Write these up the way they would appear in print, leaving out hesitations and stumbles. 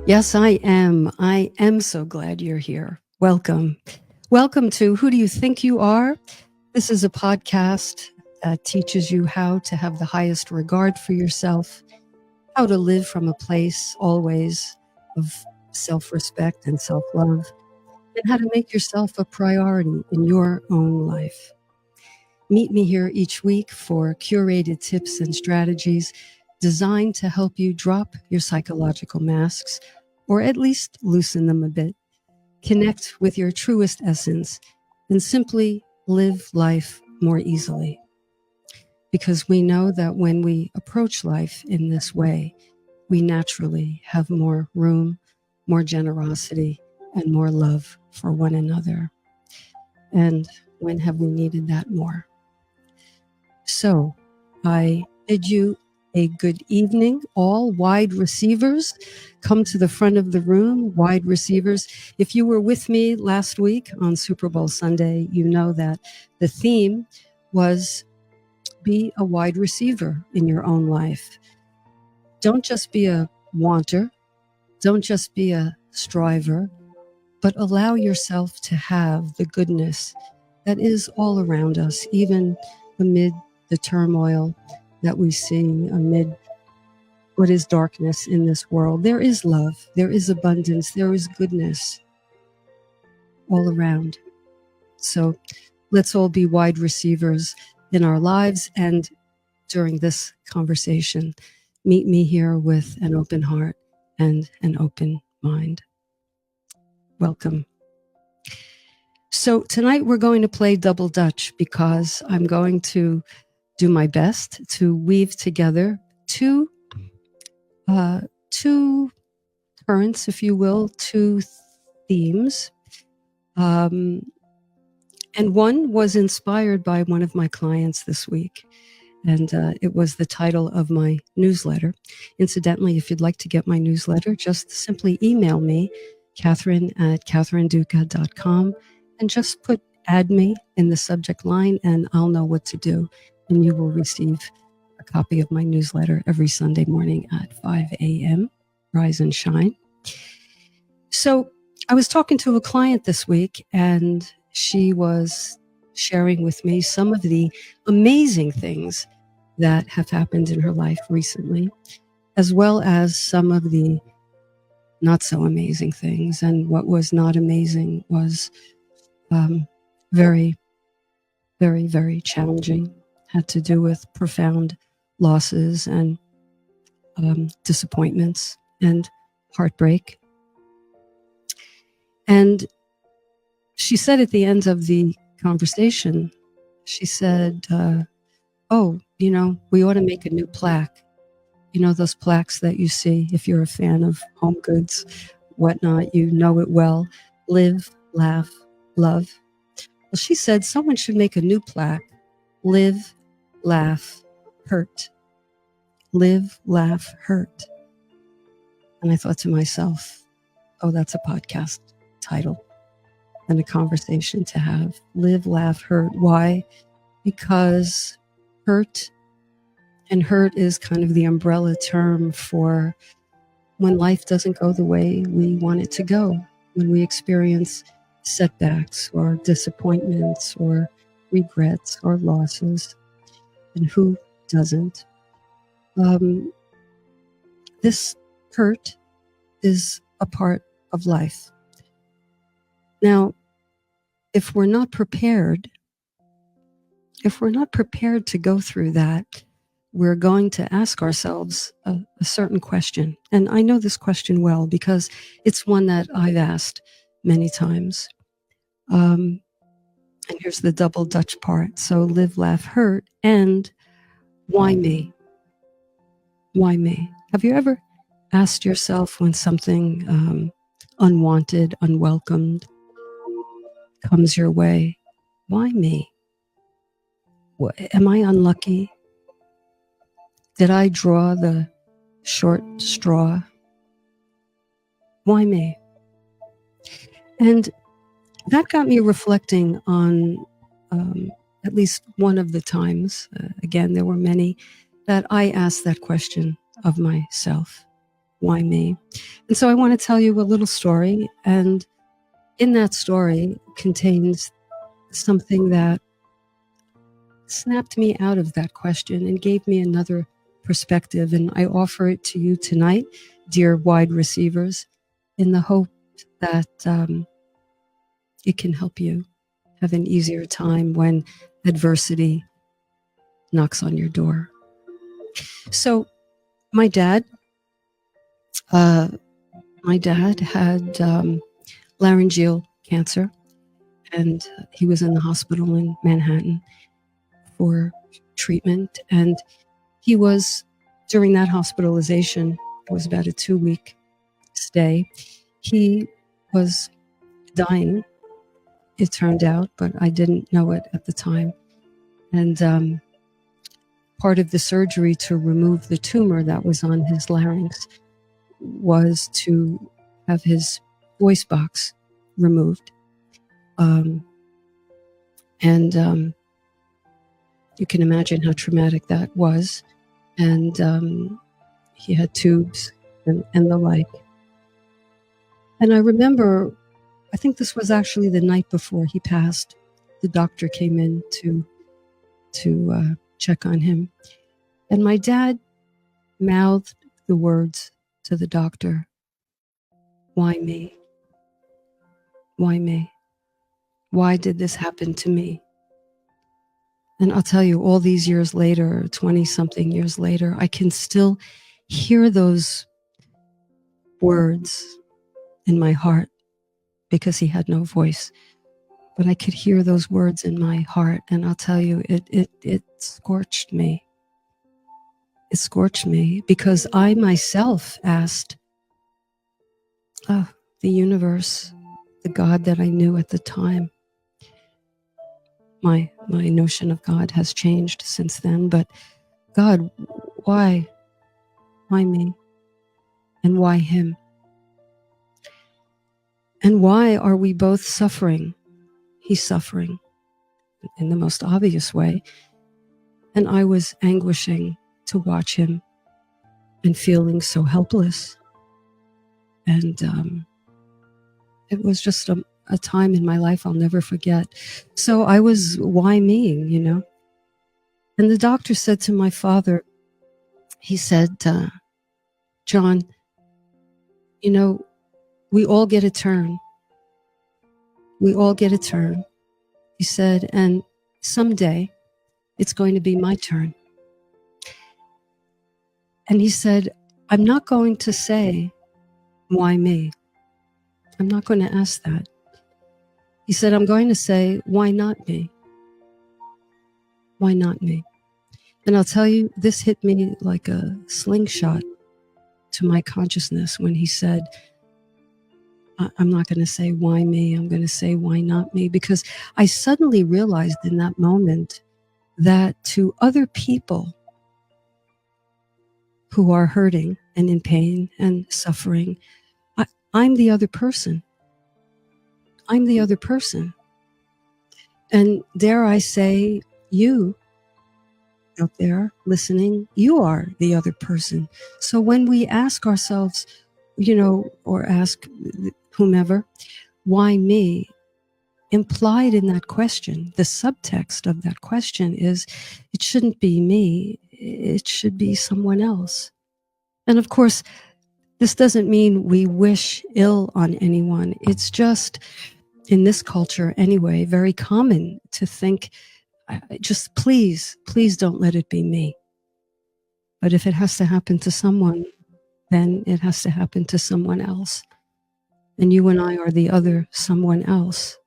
Yes, I am. I am so glad you're here. Welcome. Welcome to Who Do You Think You Are? This is a podcast that teaches you how to have the highest regard for yourself, how to live from a place always of self respect and self love, and how to make yourself a priority in your own life. Meet me here each week for curated tips and strategies designed to help you drop your psychological masks, or at least loosen them a bit, connect with your truest essence, and simply live life more easily. Because we know that when we approach life in this way, we naturally have more room, more generosity, and more love for one another. And when have we needed that more? So I bid you a good evening. All wide receivers, come to the front of the room, wide receivers. If you were with me last week on Super Bowl Sunday, you know that the theme was be a wide receiver in your own life. Don't just be a wanter. Don't just be a striver, but allow yourself to have the goodness that is all around us, even amid the turmoil that we see, amid what is darkness in this world. There is love, there is abundance, there is goodness all around. So let's all be wide receivers in our lives. And during this conversation, meet me here with an open heart and an open mind. Welcome. So tonight we're going to play double Dutch because I'm going to do my best to weave together two currents, if you will, two themes. And one was inspired by one of my clients this week. And it was the title of my newsletter. Incidentally, if you'd like to get my newsletter, just simply email me, Catherine@catherineduca.com, and just put add me in the subject line and I'll know what to do. And you will receive a copy of my newsletter every Sunday morning at 5 a.m. Rise and shine. So I was talking to a client this week and she was sharing with me some of the amazing things that have happened in her life recently, as well as some of the not so amazing things. And what was not amazing was very, very, very challenging, had to do with profound losses and disappointments and heartbreak. And she said at the end of the conversation, she said, oh, we ought to make a new plaque. Those plaques that you see if you're a fan of home goods, whatnot, you know it well. Live, laugh, love. Well, she said someone should make a new plaque. Live, laugh, hurt. Live, laugh, hurt. And I thought to myself, oh, that's a podcast title and a conversation to have. Live, laugh, hurt. Why? Because hurt is kind of the umbrella term for when life doesn't go the way we want it to go, when we experience setbacks or disappointments or regrets or losses. And who doesn't? This hurt is a part of life. Now, if we're not prepared to go through that, we're going to ask ourselves a certain question. And I know this question well because it's one that I've asked many times. And here's the double Dutch part. So live, laugh, hurt. And why me? Why me? Have you ever asked yourself when something unwanted, unwelcomed comes your way, why me? Am I unlucky? Did I draw the short straw? Why me? And that got me reflecting on at least one of the times, again, there were many, that I asked that question of myself. Why me? And so I want to tell you a little story. And in that story contains something that snapped me out of that question and gave me another perspective. And I offer it to you tonight, dear wide receivers, in the hope that it can help you have an easier time when adversity knocks on your door. So my dad had laryngeal cancer, and he was in the hospital in Manhattan for treatment. And he was, during that hospitalization, it was about a 2-week stay, he was dying, it turned out, but I didn't know it at the time. And part of the surgery to remove the tumor that was on his larynx was to have his voice box removed. And you can imagine how traumatic that was. And he had tubes and the like. And I remember, I think this was actually the night before he passed, the doctor came in to check on him. And my dad mouthed the words to the doctor, "Why me? Why me? Why did this happen to me?" And I'll tell you, all these years later, 20-something years later, I can still hear those words in my heart, because he had no voice. But I could hear those words in my heart. And I'll tell you, it scorched me. It scorched me because I myself asked, the universe, the God that I knew at the time. My notion of God has changed since then, but God, why? Why me? And why him? And why are we both suffering? He's suffering in the most obvious way. And I was anguishing to watch him and feeling so helpless. And it was just a time in my life I'll never forget. So I was, why me, And the doctor said to my father, he said, "John, we all get a turn. We all get a turn." He said, "And someday it's going to be my turn." And he said, "I'm not going to say, why me? I'm not going to ask that." He said, "I'm going to say, why not me? Why not me?" And I'll tell you, this hit me like a slingshot to my consciousness when he said, "I'm not going to say why me, I'm going to say why not me," because I suddenly realized in that moment that to other people who are hurting and in pain and suffering, I'm the other person. I'm the other person. And dare I say, you out there listening, you are the other person. So when we ask ourselves, or ask whomever, why me? Implied in that question, the subtext of that question is, it shouldn't be me, it should be someone else. And of course, this doesn't mean we wish ill on anyone. It's just, in this culture anyway, very common to think, just please don't let it be me. But if it has to happen to someone, then it has to happen to someone else. And you and I are the other someone else.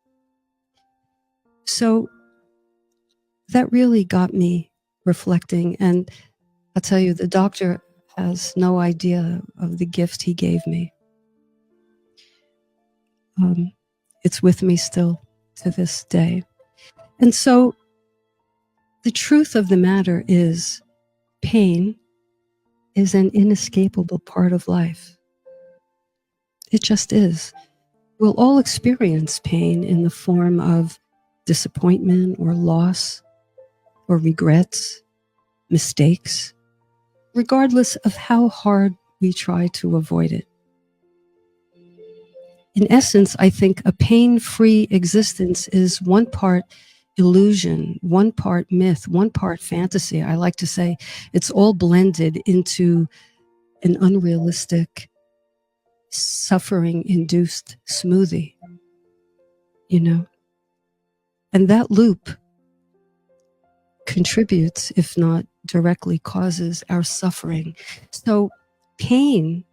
So that really got me reflecting. And I'll tell you, the doctor has no idea of the gift he gave me. It's with me still to this day. And so the truth of the matter is, pain is an inescapable part of life. It just is. We'll all experience pain in the form of disappointment or loss or regrets, mistakes, regardless of how hard we try to avoid it. In essence, I think a pain-free existence is one part illusion, one part myth, one part fantasy. I like to say it's all blended into an unrealistic, suffering-induced smoothie, you know? And that loop contributes, if not directly causes, our suffering. So pain,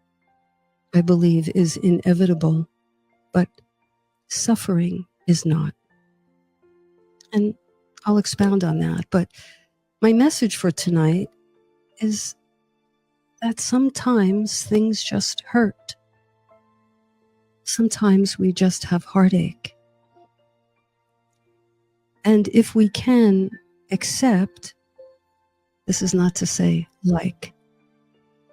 I believe, is inevitable, but suffering is not. And I'll expound on that. But my message for tonight is that sometimes things just hurt. Sometimes we just have heartache. And if we can accept, this is not to say like,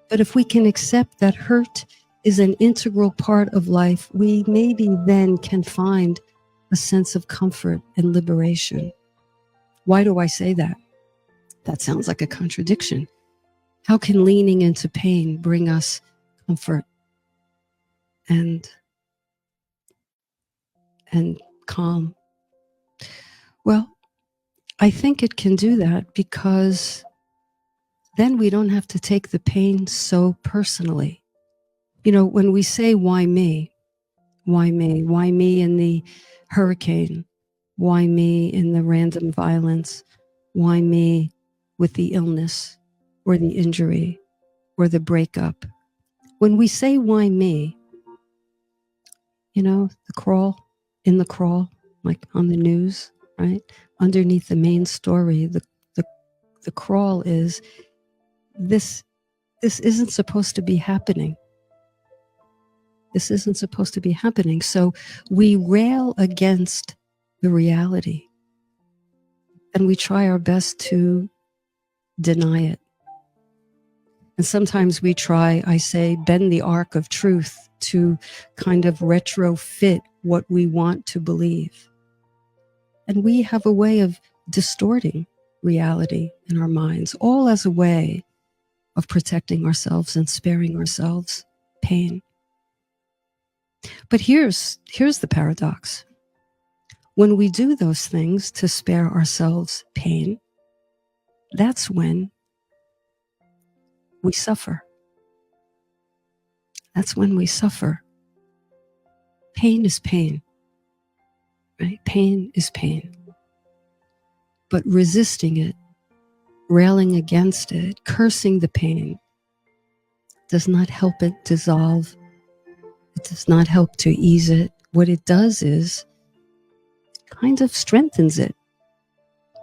but if we can accept that hurt is an integral part of life, we maybe then can find a sense of comfort and liberation. Why do I say that? That sounds like a contradiction. How can leaning into pain bring us comfort and calm? Well, I think it can do that because then we don't have to take the pain so personally. You know, when we say, why me? Why me? Why me in the hurricane? Why me in the random violence? Why me with the illness or the injury or the breakup? When we say, why me? You know, in the crawl, like on the news, right? Underneath the main story, the crawl is, this isn't supposed to be happening. This isn't supposed to be happening. So we rail against the reality and we try our best to deny it. And sometimes we try, I say, bend the arc of truth to kind of retrofit what we want to believe. And we have a way of distorting reality in our minds, all as a way of protecting ourselves and sparing ourselves pain. But here's the paradox. When we do those things to spare ourselves pain, that's when we suffer. That's when we suffer. Pain is pain, right? Pain is pain. But resisting it, railing against it, cursing the pain, does not help it dissolve. It does not help to ease it. What it does is kind of strengthens it.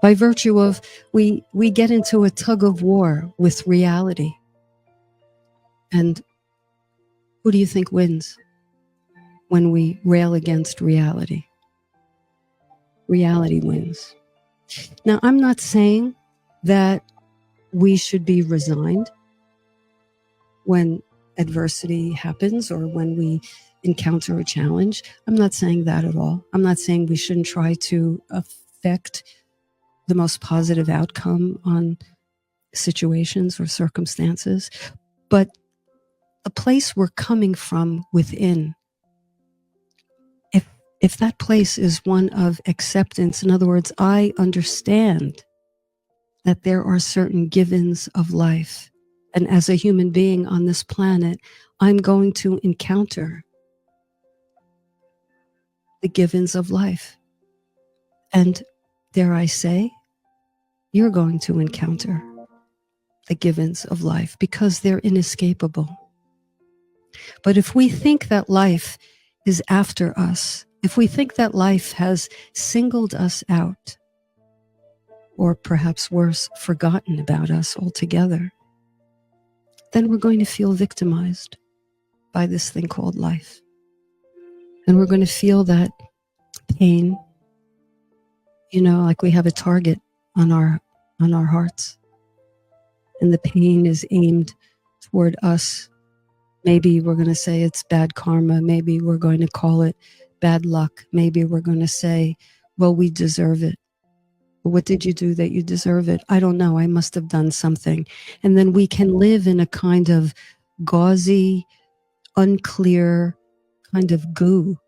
By virtue of, we get into a tug-of-war with reality. And who do you think wins when we rail against reality? Reality wins. Now, I'm not saying that we should be resigned when adversity happens or when we encounter a challenge. I'm not saying that at all. I'm not saying we shouldn't try to affect the most positive outcome on situations or circumstances, but a place we're coming from within, if that place is one of acceptance, in other words, I understand that there are certain givens of life, and as a human being on this planet, I'm going to encounter the givens of life. And dare I say, you're going to encounter the givens of life because they're inescapable. But if we think that life is after us, if we think that life has singled us out, or perhaps worse, forgotten about us altogether, then we're going to feel victimized by this thing called life. And we're going to feel that pain, you know, like we have a target on our hearts. And the pain is aimed toward us. Maybe we're going to say it's bad karma. Maybe we're going to call it bad luck. Maybe we're going to say, well, we deserve it. What did you do that you deserve it? I don't know. I must have done something. And then we can live in a kind of gauzy, unclear kind of goo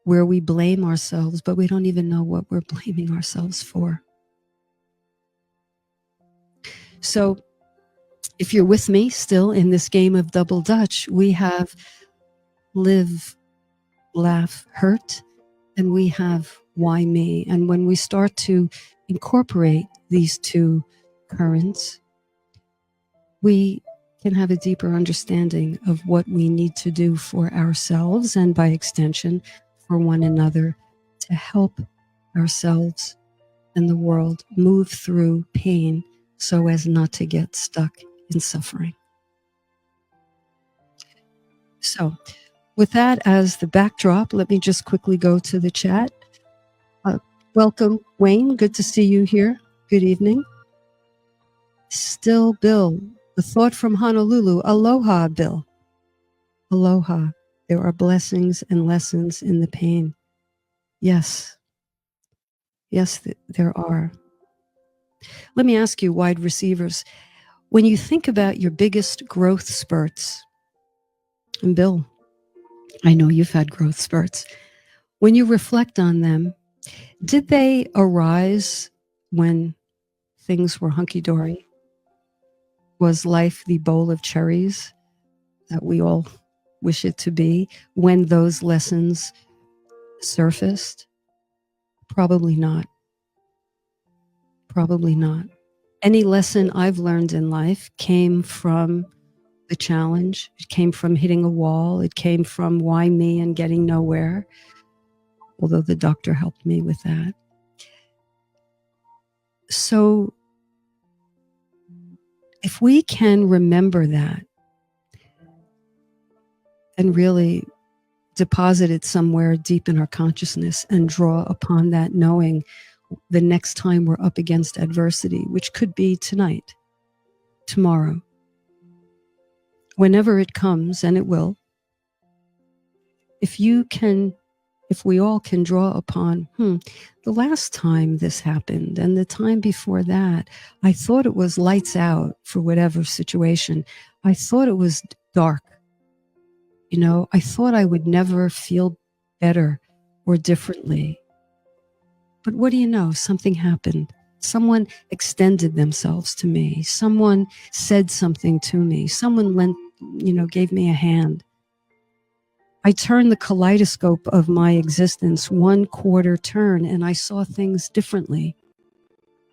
where we blame ourselves, but we don't even know what we're blaming ourselves for. So if you're with me still in this game of double dutch, we have live, laugh, hurt, and we have why me. And when we start to incorporate these two currents, we can have a deeper understanding of what we need to do for ourselves and by extension for one another to help ourselves and the world move through pain so as not to get stuck in suffering. So with that as the backdrop, let me just quickly go to the chat. Welcome, Wayne. Good to see you here. Good evening. Still Bill, the thought from Honolulu. Aloha, Bill. Aloha. There are blessings and lessons in the pain. Yes. Yes, there are. Let me ask you, wide receivers, when you think about your biggest growth spurts, and Bill, I know you've had growth spurts, when you reflect on them, did they arise when things were hunky-dory? Was life the bowl of cherries that we all wish it to be when those lessons surfaced? Probably not. Probably not. Any lesson I've learned in life came from the challenge. It came from hitting a wall. It came from why me and getting nowhere, although the doctor helped me with that. So if we can remember that and really deposit it somewhere deep in our consciousness and draw upon that knowing the next time we're up against adversity, which could be tonight, tomorrow, whenever it comes, and it will, if we all can draw upon, the last time this happened and the time before that, I thought it was lights out for whatever situation. I thought it was dark. I thought I would never feel better or differently. But what do you know? Something happened. Someone extended themselves to me. Someone said something to me. Someone gave me a hand. I turned the kaleidoscope of my existence one quarter turn and I saw things differently.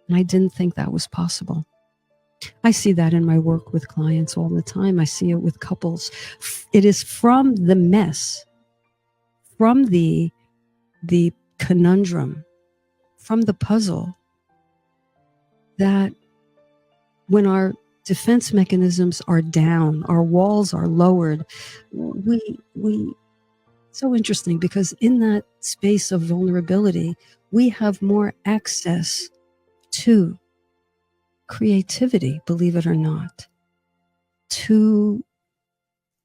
And I didn't think that was possible. I see that in my work with clients all the time. I see it with couples. It is from the mess, from the conundrum, from the puzzle, that when our defense mechanisms are down, our walls are lowered, we so interesting, because in that space of vulnerability, we have more access to creativity, believe it or not, to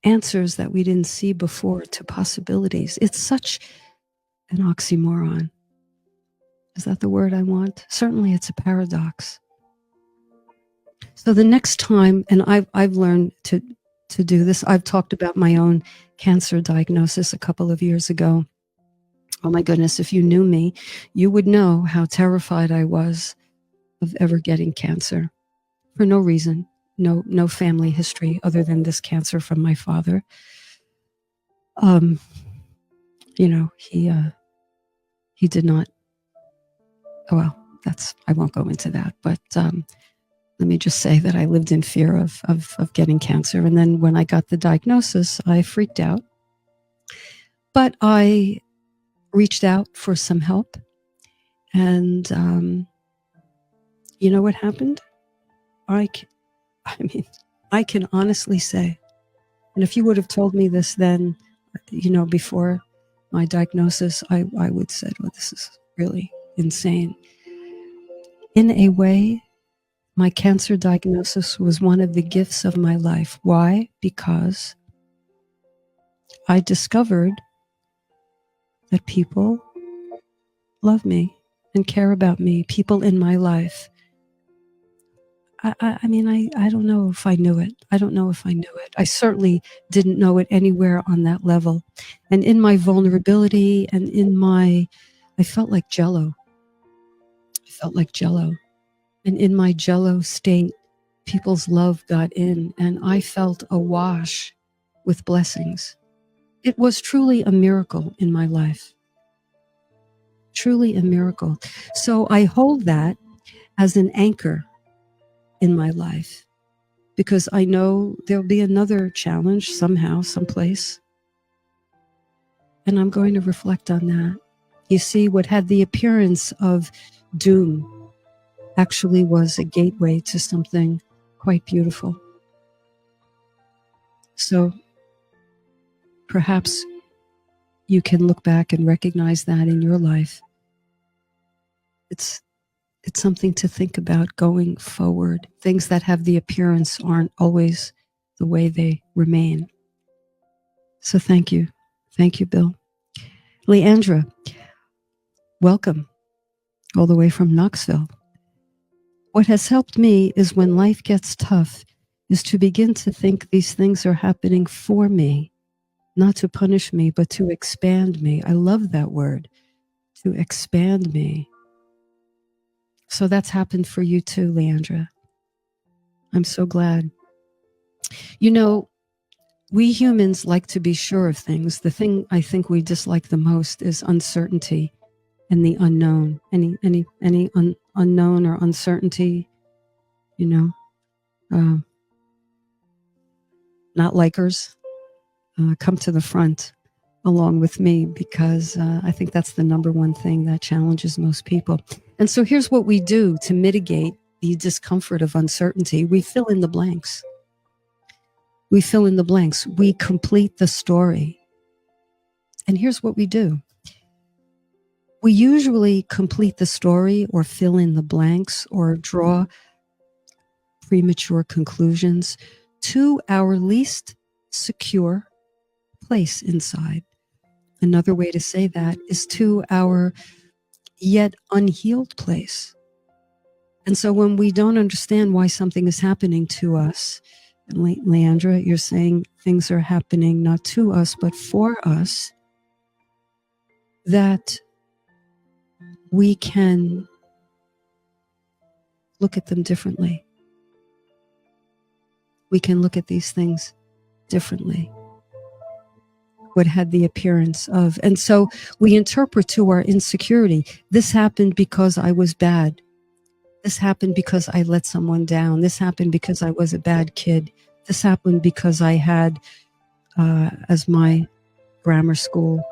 answers that we didn't see before, to possibilities. It's such an oxymoron. Is that the word I want? Certainly it's a paradox. So the next time, and I've learned to do this, I've talked about my own cancer diagnosis a couple of years ago. Oh my goodness, if you knew me, you would know how terrified I was of ever getting cancer for no reason, no family history other than this cancer from my father. He did not, well, I won't go into that, but let me just say that I lived in fear of getting cancer. And then when I got the diagnosis, I freaked out. But I reached out for some help. And you know what happened? I can honestly say, and if you would have told me this then, before my diagnosis, I would have said, well, this is really insane. In a way, my cancer diagnosis was one of the gifts of my life. Why? Because I discovered that people love me and care about me, people in my life. I don't know if I knew it. I don't know if I knew it. I certainly didn't know it anywhere on that level. And in my vulnerability and I felt like jello. I felt like jello. And in my jello state, people's love got in, and I felt awash with blessings. It was truly a miracle in my life. Truly a miracle. So I hold that as an anchor in my life, because I know there'll be another challenge somehow, someplace. And I'm going to reflect on that. You see, what had the appearance of doom actually was a gateway to something quite beautiful. So perhaps you can look back and recognize that in your life. It's something to think about going forward. Things that have the appearance aren't always the way they remain. So thank you. Thank you, Bill. Leandra, welcome all the way from Knoxville. What has helped me is when life gets tough is to begin to think these things are happening for me, not to punish me, but to expand me. I love that word, to expand me. So that's happened for you too, Leandra. I'm so glad. You know, we humans like to be sure of things. The thing I think we dislike the most is uncertainty and the unknown. Any unknown or uncertainty, you know, not likers, come to the front along with me, because I think that's the number one thing that challenges most people. And so here's what we do to mitigate the discomfort of uncertainty. We fill in the blanks. We fill in the blanks. We complete the story. And here's what we do. We usually complete the story or fill in the blanks or draw premature conclusions to our least secure place inside. Another way to say that is to our yet unhealed place. And so when we don't understand why something is happening to us, and Leandra, you're saying things are happening not to us, but for us, that we can look at them differently. We can look at these things differently. What had the appearance of. And so we interpret to our insecurity, this happened because I was bad. This happened because I let someone down. This happened because I was a bad kid. This happened because I had, as my grammar school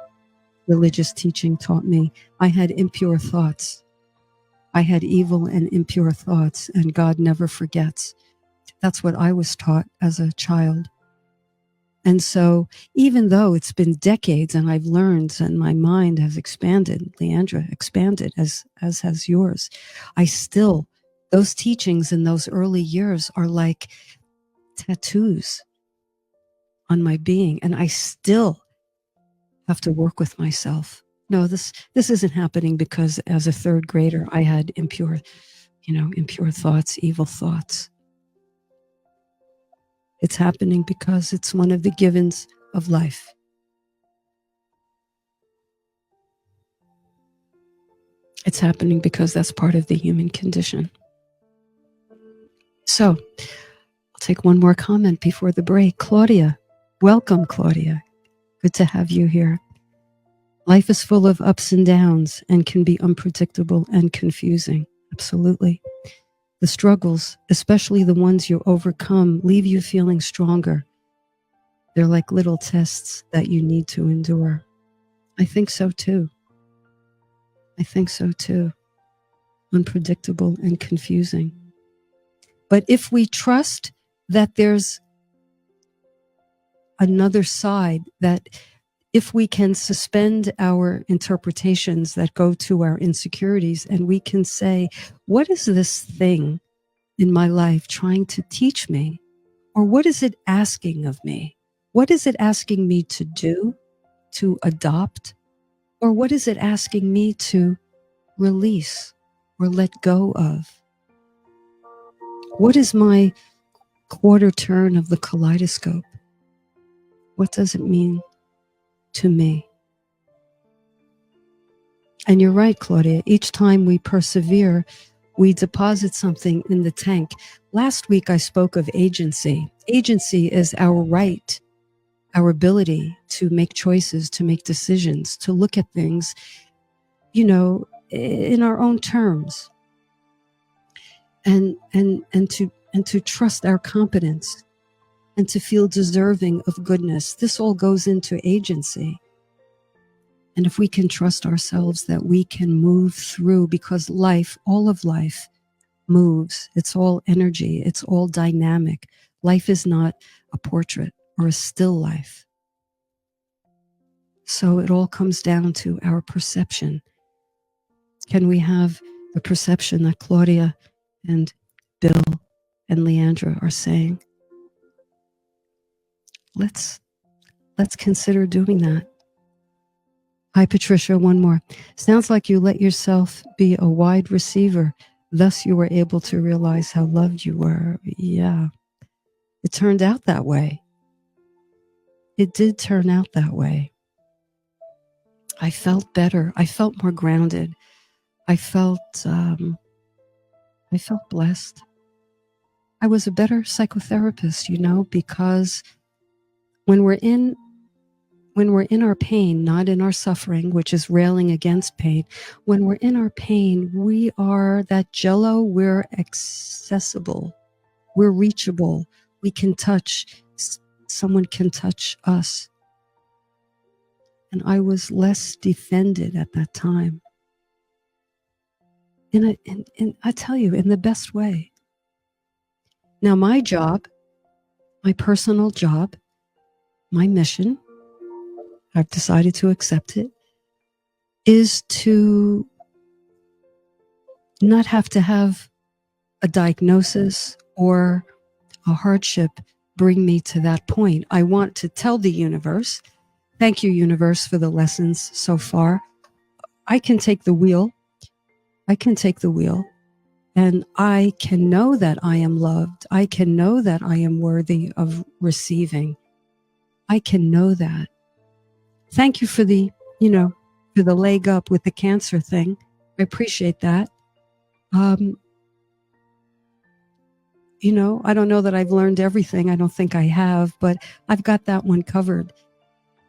religious teaching taught me, I had impure thoughts. I had evil and impure thoughts, and God never forgets. That's what I was taught as a child. And so even though it's been decades and I've learned and my mind has expanded, Leandra expanded as has yours, I still, those teachings in those early years are like tattoos on my being. And I still have to work with myself. No, this isn't happening because as a third grader, I had impure thoughts, evil thoughts. It's happening because it's one of the givens of life. It's happening because that's part of the human condition. So I'll take one more comment before the break. Claudia, welcome, Claudia. Good to have you here. Life is full of ups and downs and can be unpredictable and confusing. Absolutely. The struggles, especially the ones you overcome, leave you feeling stronger. They're like little tests that you need to endure. I think so too. I think so too. Unpredictable and confusing. But if we trust that there's another side, that if we can suspend our interpretations that go to our insecurities and we can say, what is this thing in my life trying to teach me? Or what is it asking of me? What is it asking me to do, to adopt? Or what is it asking me to release or let go of? What is my quarter turn of the kaleidoscope? What does it mean to me? And you're right, Claudia. Each time we persevere, we deposit something in the tank. Last week, I spoke of agency. Agency is our right, our ability to make choices, to make decisions, to look at things, in our own terms, and to trust our competence and to feel deserving of goodness. This all goes into agency. And if we can trust ourselves that we can move through, because life, all of life, moves. It's all energy. It's all dynamic. Life is not a portrait or a still life. So it all comes down to our perception. Can we have the perception that Claudia and Bill and Leandra are saying? Let's consider doing that. Hi, Patricia, one more. Sounds like you let yourself be a wide receiver. Thus, you were able to realize how loved you were. Yeah, it turned out that way. It did turn out that way. I felt better. I felt more grounded. I felt blessed. I was a better psychotherapist, because when we're in our pain, not in our suffering, which is railing against pain, when we're in our pain, we are that jello, we're accessible, we're reachable, we can touch, someone can touch us. And I was less defended at that time. And I tell you, in the best way. Now, my job, my personal job, my mission, I've decided to accept it, is to not have to have a diagnosis or a hardship bring me to that point. I want to tell the universe, thank you, universe, for the lessons so far. I can take the wheel. And I can know that I am loved. I can know that I am worthy of receiving. I can know that. Thank you for the leg up with the cancer thing. I appreciate that. I don't know that I've learned everything. I don't think I have, but I've got that one covered.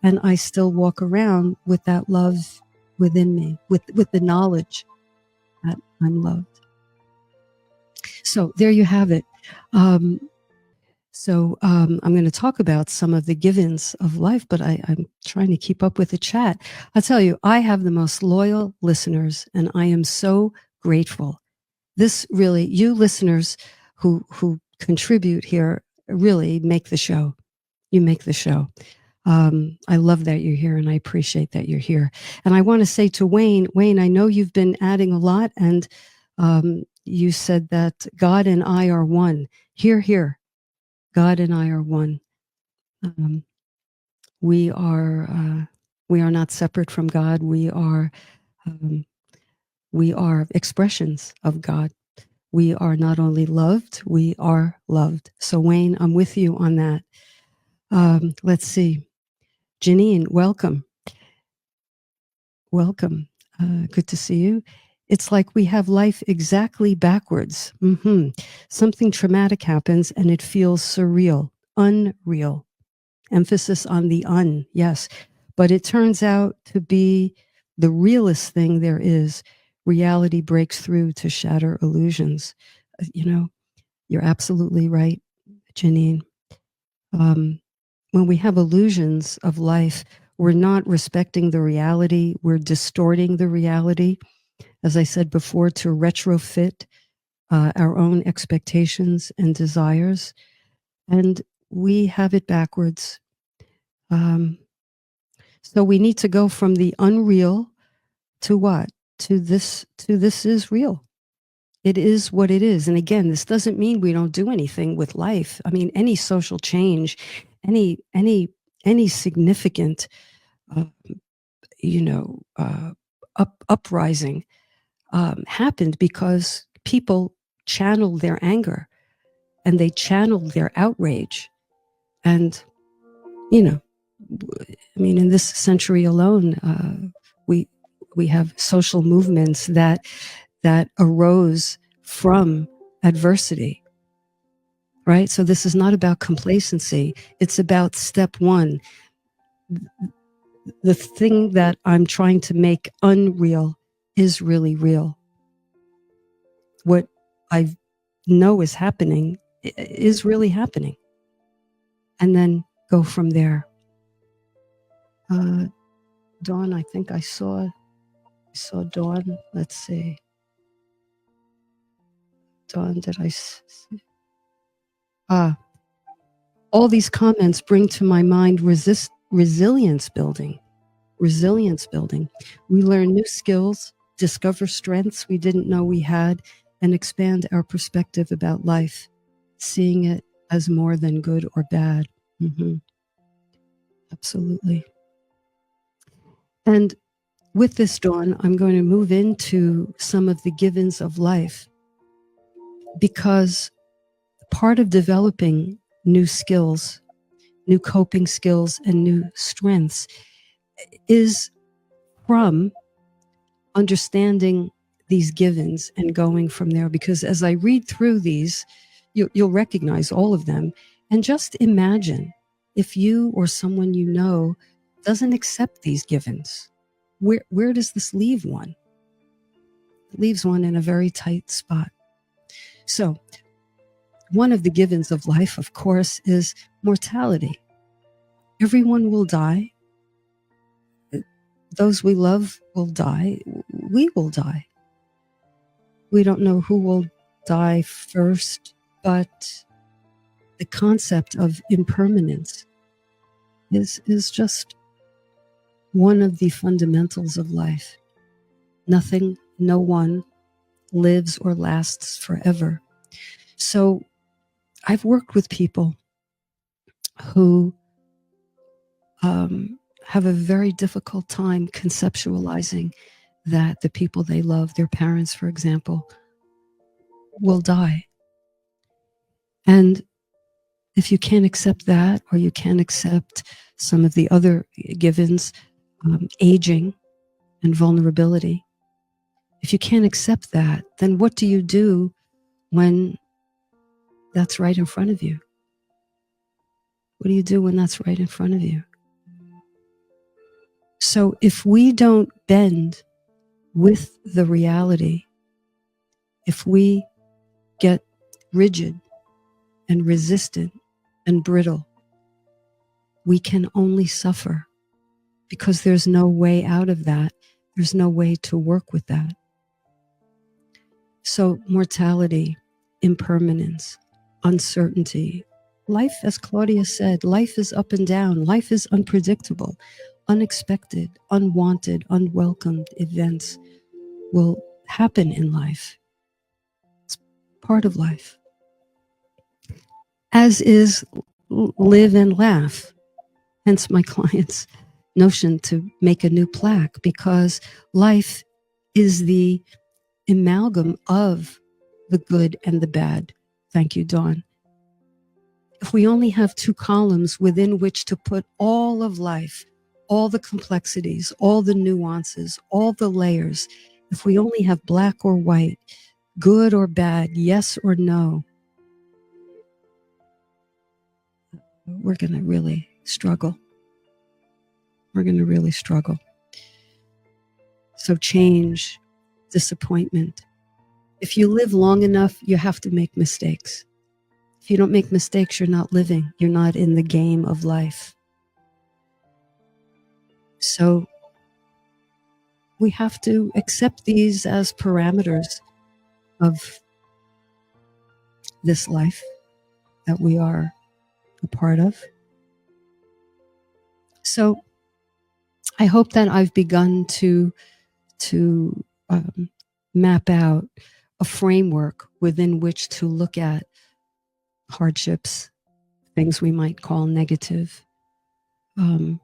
And I still walk around with that love within me, with the knowledge that I'm loved. So there you have it. I'm going to talk about some of the givens of life, but I'm trying to keep up with the chat. I'll tell you, I have the most loyal listeners, and I am so grateful. This really, you listeners who contribute here really make the show. You make the show. I love that you're here, and I appreciate that you're here. And I want to say to Wayne, I know you've been adding a lot, and you said that God and I are one. Here. God and I are one. We are not separate from God. We are expressions of God. We are not only loved, we are loved. So Wayne, I'm with you on that. Let's see. Janine, welcome. Welcome. Good to see you. It's like we have life exactly backwards. Something traumatic happens and it feels surreal, unreal. Emphasis on the yes. But it turns out to be the realest thing there is. Reality breaks through to shatter illusions. You're absolutely right, Janine. When we have illusions of life, we're not respecting the reality. We're distorting the reality, as I said before, to retrofit our own expectations and desires. And we have it backwards. So we need to go from the unreal to what? To this is real. It is what it is. And again, this doesn't mean we don't do anything with life. I mean, any social change, any significant, uprising happened because people channeled their anger. and they channeled their outrage. And, you know, I mean, in this century alone, we have social movements that arose from adversity, right? So this is not about complacency. It's about step one. The thing that I'm trying to make unreal is really real. What I know is happening is really happening. And then go from there. Dawn, I think I saw Dawn. Let's see. Dawn, did I see? All these comments bring to my mind resilience building. Resilience building. We learn new skills, discover strengths we didn't know we had, and expand our perspective about life, seeing it as more than good or bad. Mm-hmm. Absolutely. And with this, Dawn, I'm going to move into some of the givens of life, because part of developing new skills, new coping skills, and new strengths is from understanding these givens and going from there. Because as I read through these, you'll recognize all of them. And just imagine if you or someone you know doesn't accept these givens. Where does this leave one? It leaves one in a very tight spot. So one of the givens of life, of course, is mortality. Everyone will die. Those we love will die. We will die. We don't know who will die first, but the concept of impermanence is just one of the fundamentals of life. Nothing, no one lives or lasts forever. So I've worked with people who have a very difficult time conceptualizing that the people they love, their parents, for example, will die. And if you can't accept that, or you can't accept some of the other givens, aging and vulnerability, if you can't accept that, then what do you do when that's right in front of you? What do you do when that's right in front of you? So if we don't bend with the reality, if we get rigid and resistant and brittle, we can only suffer, because there's no way out of that. There's no way to work with that. So mortality, impermanence, uncertainty. Life, as Claudia said, life is up and down. Life is unpredictable. Unexpected, unwanted, unwelcomed events will happen in life. It's part of life. As is live and laugh. Hence my client's notion to make a new plaque, because life is the amalgam of the good and the bad. Thank you, Dawn. If we only have two columns within which to put all of life, all the complexities, all the nuances, all the layers, if we only have black or white, good or bad, yes or no, we're going to really struggle. We're going to really struggle. So change, disappointment. If you live long enough, you have to make mistakes. If you don't make mistakes, you're not living. You're not in the game of life. So we have to accept these as parameters of this life that we are a part of. So I hope that I've begun to map out a framework within which to look at hardships, things we might call negative, and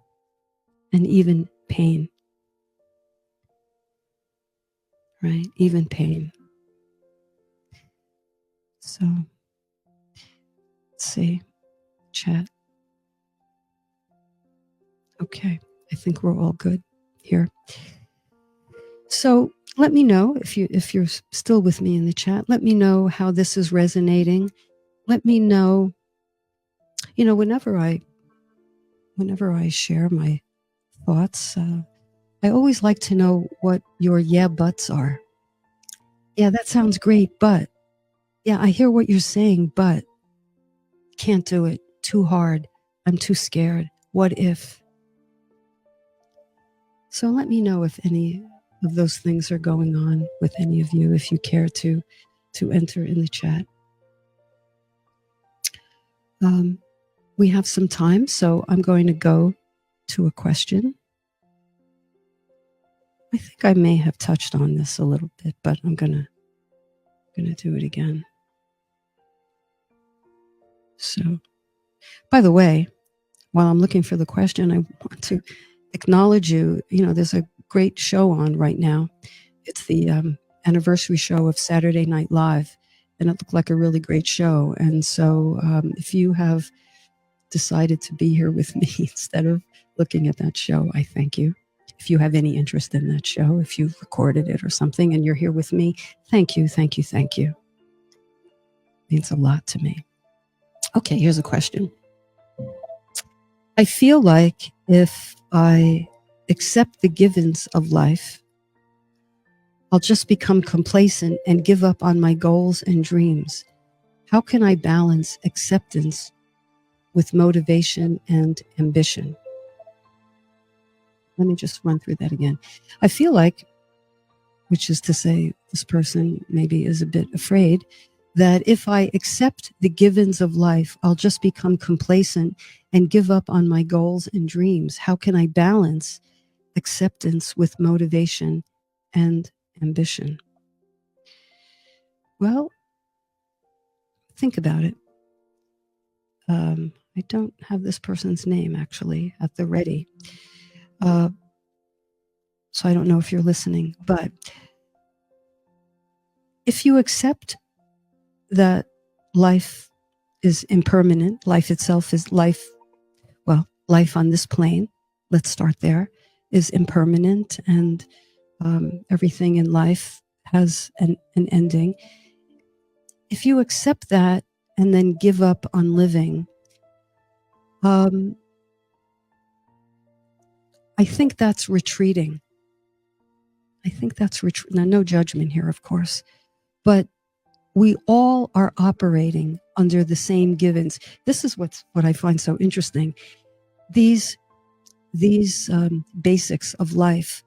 even pain, right? Even pain. So Let's see. Chat. Okay. I think we're all good here. So let me know if you're still with me in the chat. Let me know how this is resonating. Let me know, whenever I share my thoughts, I always like to know what your yeah buts are. Yeah, that sounds great, but yeah, I hear what you're saying, but can't do it. Too hard. I'm too scared. What if? So let me know if any of those things are going on with any of you, if you care to enter in the chat. We have some time, so I'm going to go to a question. I think I may have touched on this a little bit, but I'm gonna do it again. So, by the way, while I'm looking for the question, I want to acknowledge you. There's a great show on right now. It's the anniversary show of Saturday Night Live, and it looked like a really great show. And so if you have decided to be here with me instead of looking at that show, I thank you. If you have any interest in that show, if you've recorded it or something and you're here with me, thank you, thank you, thank you. It means a lot to me. Okay, here's a question. I feel like if I accept the givens of life, I'll just become complacent and give up on my goals and dreams. How can I balance acceptance with motivation and ambition? Let me just run through that again. I feel like, which is to say, this person maybe is a bit afraid that if I accept the givens of life, I'll just become complacent and give up on my goals and dreams. How can I balance acceptance with motivation and ambition? Well, think about it. I don't have this person's name actually at the ready. So I don't know if you're listening, but if you accept that life is impermanent, life itself is life, well, life on this plane, let's start there, is impermanent, and everything in life has an ending. If you accept that and then give up on living, I think that's retreating. Now, no judgment here, of course, but we all are operating under the same givens. This is what I find so interesting. These basics of life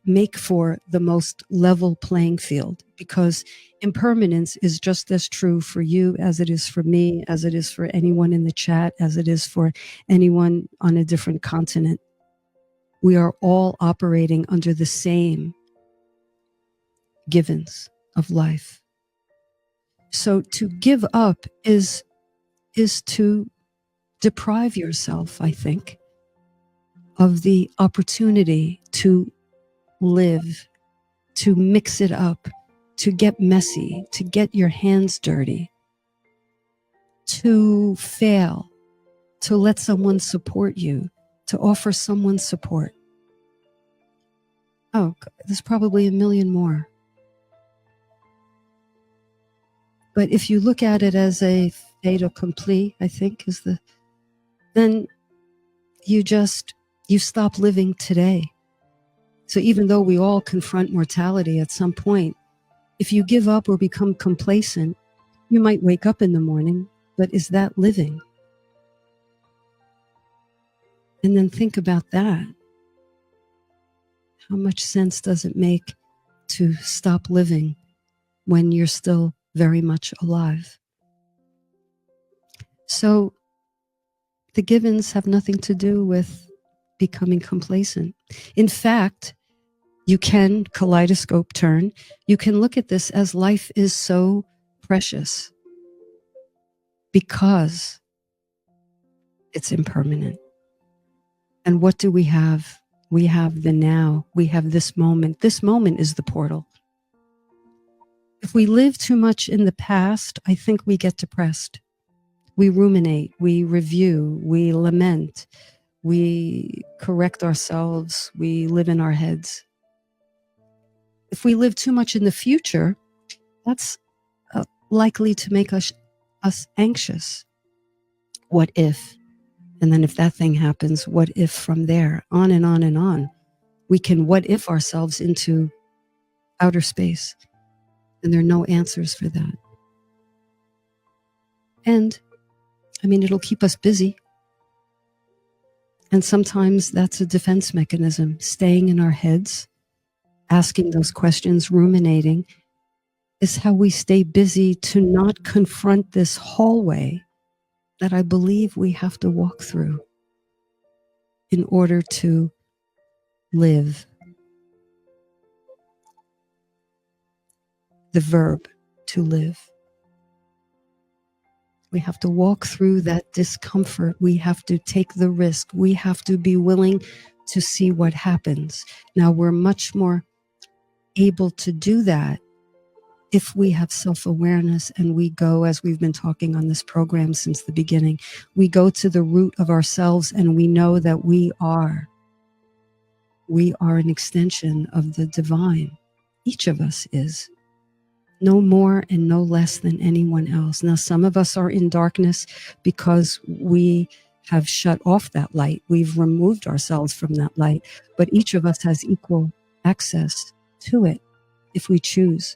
make for the most level playing field, because impermanence is just as true for you as it is for me, as it is for anyone in the chat, as it is for anyone on a different continent. We are all operating under the same givens of life. So to give up is to deprive yourself, I think, of the opportunity to live, to mix it up, to get messy, to get your hands dirty, to fail, to let someone support you, to offer someone support. Oh, there's probably a million more. But if you look at it as a fait accompli, I think then you stop living today. So even though we all confront mortality at some point, if you give up or become complacent, you might wake up in the morning, but is that living? And then think about that. How much sense does it make to stop living when you're still very much alive? So the givens have nothing to do with becoming complacent. In fact, you can kaleidoscope turn. You can look at this as life is so precious because it's impermanent. And what do we have? We have the now. We have this moment. This moment is the portal. If we live too much in the past, I think we get depressed. We ruminate, we review, we lament, we correct ourselves, we live in our heads. If we live too much in the future, that's likely to make us anxious. What if? And then if that thing happens, what if from there? On and on and on. We can what if ourselves into outer space, and there are no answers for that. And I mean, it'll keep us busy. And sometimes that's a defense mechanism, staying in our heads, asking those questions, ruminating, is how we stay busy to not confront this hallway that I believe we have to walk through in order to live. The verb to live. We have to walk through that discomfort. We have to take the risk. We have to be willing to see what happens. Now, we're much more able to do that if we have self-awareness and we go, as we've been talking on this program since the beginning, we go to the root of ourselves and we know that we are an extension of the divine. Each of us is. No more and no less than anyone else. Now, some of us are in darkness because we have shut off that light. We've removed ourselves from that light, but each of us has equal access to it if we choose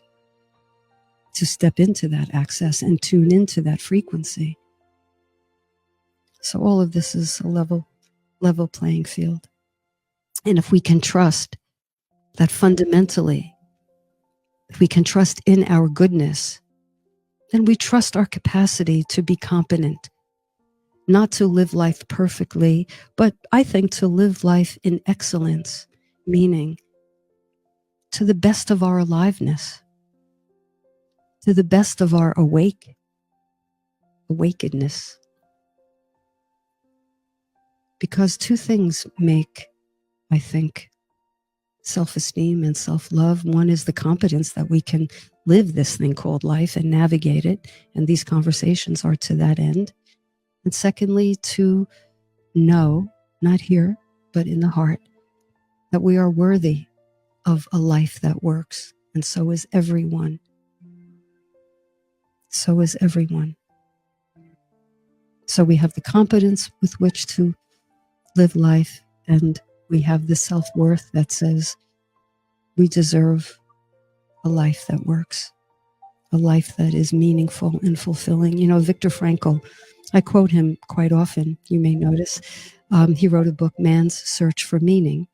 to step into that access and tune into that frequency. So all of this is a level playing field. And if we can trust that fundamentally, if we can trust in our goodness, then we trust our capacity to be competent, not to live life perfectly, but I think to live life in excellence, meaning to the best of our aliveness, to the best of our awakenedness. Because two things make, I think, self-esteem and self-love. One is the competence that we can live this thing called life and navigate it. And these conversations are to that end. And secondly, to know, not here, but in the heart, that we are worthy of a life that works. And so is everyone. So is everyone. So we have the competence with which to live life, and we have the self-worth that says we deserve a life that works, a life that is meaningful and fulfilling. You know, Viktor Frankl, I quote him quite often, you may notice. He wrote a book, Man's Search for Meaning.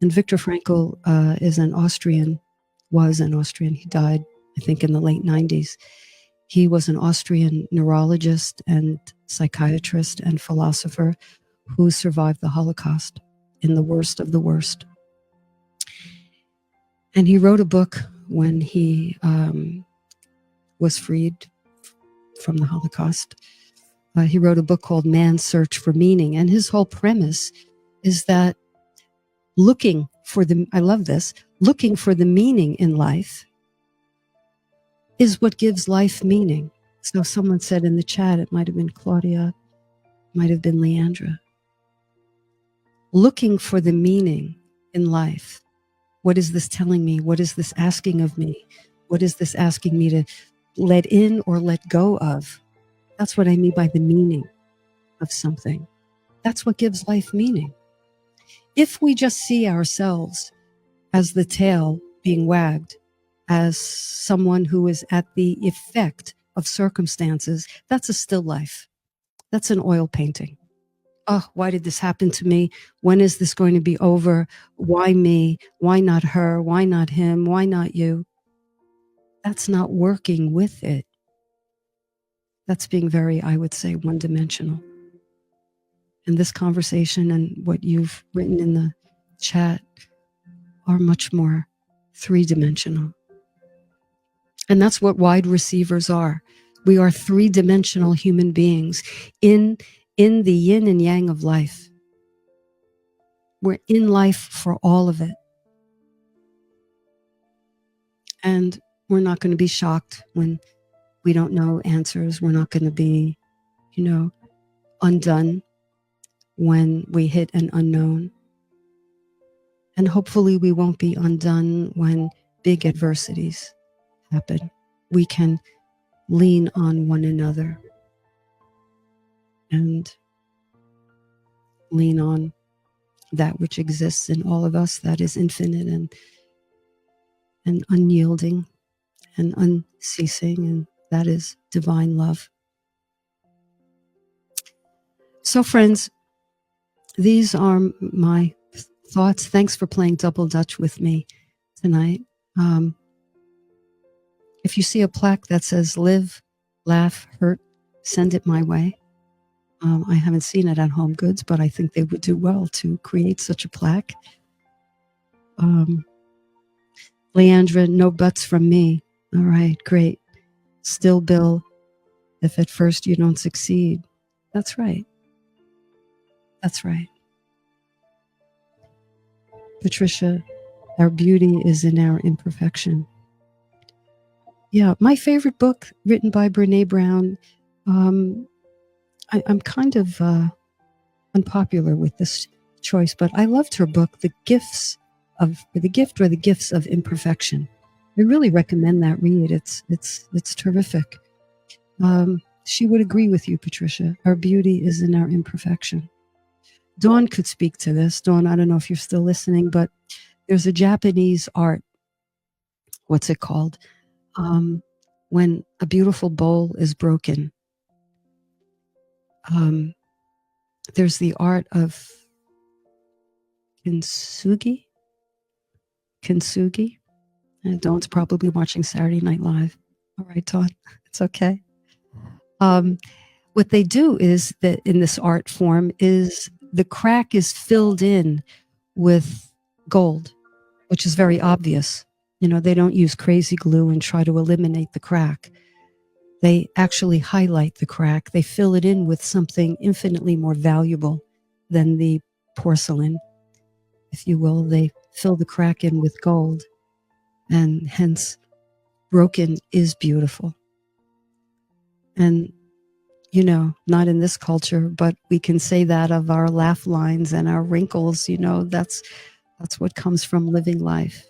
And Viktor Frankl was an Austrian. He died, I think, in the late 90s. He was an Austrian neurologist and psychiatrist and philosopher who survived the Holocaust in the worst of the worst. And he wrote a book when he was freed from the Holocaust. He wrote a book called Man's Search for Meaning. And his whole premise is that looking for the meaning in life is what gives life meaning. So someone said in the chat, it might have been Claudia, might have been Leandra. Looking for the meaning in life. What is this telling me? What is this asking of me? What is this asking me to let in or let go of? That's what I mean by the meaning of something. That's what gives life meaning. If we just see ourselves as the tail being wagged, as someone who is at the effect of circumstances, that's a still life. That's an oil painting. Oh, why did this happen to me? When is this going to be over? Why me? Why not her? Why not him? Why not you? That's not working with it. That's being very, I would say, one-dimensional. And this conversation and what you've written in the chat are much more three-dimensional. And that's what wide receivers are. We are three-dimensional human beings in the yin and yang of life. We're in life for all of it. And we're not going to be shocked when we don't know answers. We're not going to be undone when we hit an unknown. And hopefully we won't be undone when big adversities happen. We can lean on one another and lean on that which exists in all of us that is infinite and unyielding and unceasing, and that is divine love. So, friends, these are my thoughts. Thanks for playing double dutch with me tonight. If you see a plaque that says live, laugh, hurt, send it my way. I haven't seen it at Home Goods, but I think they would do well to create such a plaque. Leandra, no buts from me. All right, great. Still, Bill, if at first you don't succeed. That's right. That's right. Patricia, our beauty is in our imperfection. Yeah, my favorite book written by Brene Brown. I'm kind of unpopular with this choice, but I loved her book, The Gift or the Gifts of Imperfection. I really recommend that read. It's terrific. She would agree with you, Patricia. Our beauty is in our imperfection. Dawn could speak to this. Dawn, I don't know if you're still listening, but there's a Japanese art. What's it called? When a beautiful bowl is broken. There's the art of kintsugi. And Dawn's probably watching Saturday Night Live. All right, Dawn, it's okay. What they do is that in this art form is the crack is filled in with gold, which is very obvious. They don't use crazy glue and try to eliminate the crack. They actually highlight the crack. They fill it in with something infinitely more valuable than the porcelain, if you will. They fill the crack in with gold, and hence broken is beautiful. And not in this culture, but we can say that of our laugh lines and our wrinkles. That's what comes from living life.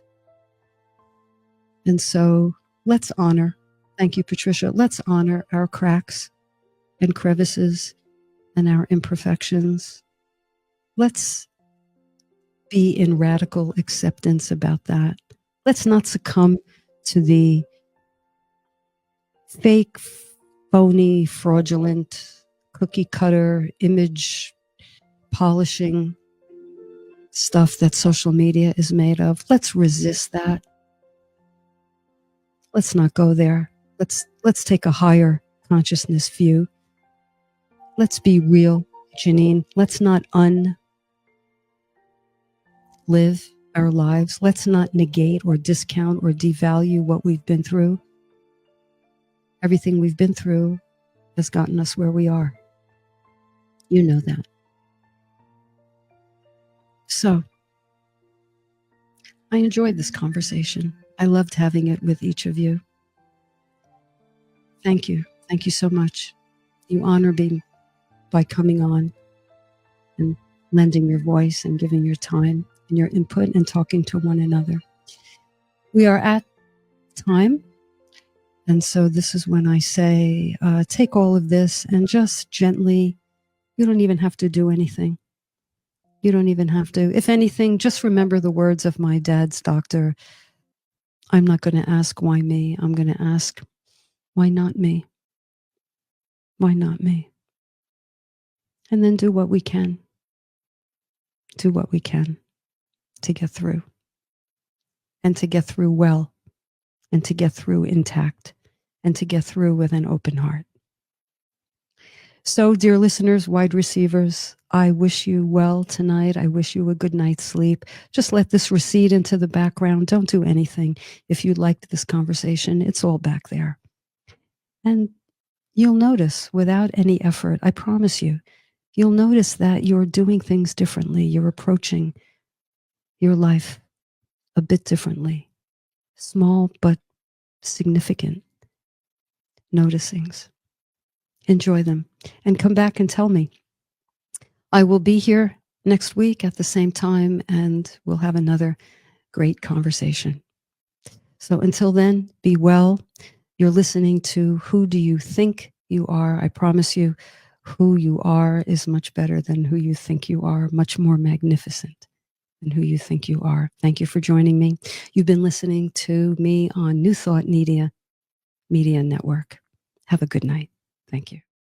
And so let's honor, thank you, Patricia, let's honor our cracks and crevices and our imperfections. Let's be in radical acceptance about that. Let's not succumb to the fake, phony, fraudulent, cookie cutter, image polishing stuff that social media is made of. Let's resist that. Let's not go there. Let's take a higher consciousness view. Let's be real, Janine. Let's not unlive our lives. Let's not negate or discount or devalue what we've been through. Everything we've been through has gotten us where we are. You know that. So, I enjoyed this conversation. I loved having it with each of you. Thank you. Thank you so much. You honor me by coming on and lending your voice and giving your time and your input and talking to one another. We are at time. And so this is when I say, take all of this and just gently, you don't even have to do anything. You don't even have to. If anything, just remember the words of my dad's doctor. I'm not going to ask why me. I'm going to ask, why not me? Why not me? And then do what we can. Do what we can to get through. And to get through well. And to get through intact. And to get through with an open heart. So, dear listeners, wide receivers, I wish you well tonight. I wish you a good night's sleep. Just let this recede into the background. Don't do anything. If you liked this conversation, it's all back there. And you'll notice without any effort, I promise you, you'll notice that you're doing things differently. You're approaching your life a bit differently. Small but significant noticings. Enjoy them and come back and tell me. I will be here next week at the same time, and we'll have another great conversation. So until then, be well. You're listening to Who Do You Think You Are? I promise you, who you are is much better than who you think you are, much more magnificent than who you think you are. Thank you for joining me. You've been listening to me on New Thought Media Network. Have a good night. Thank you.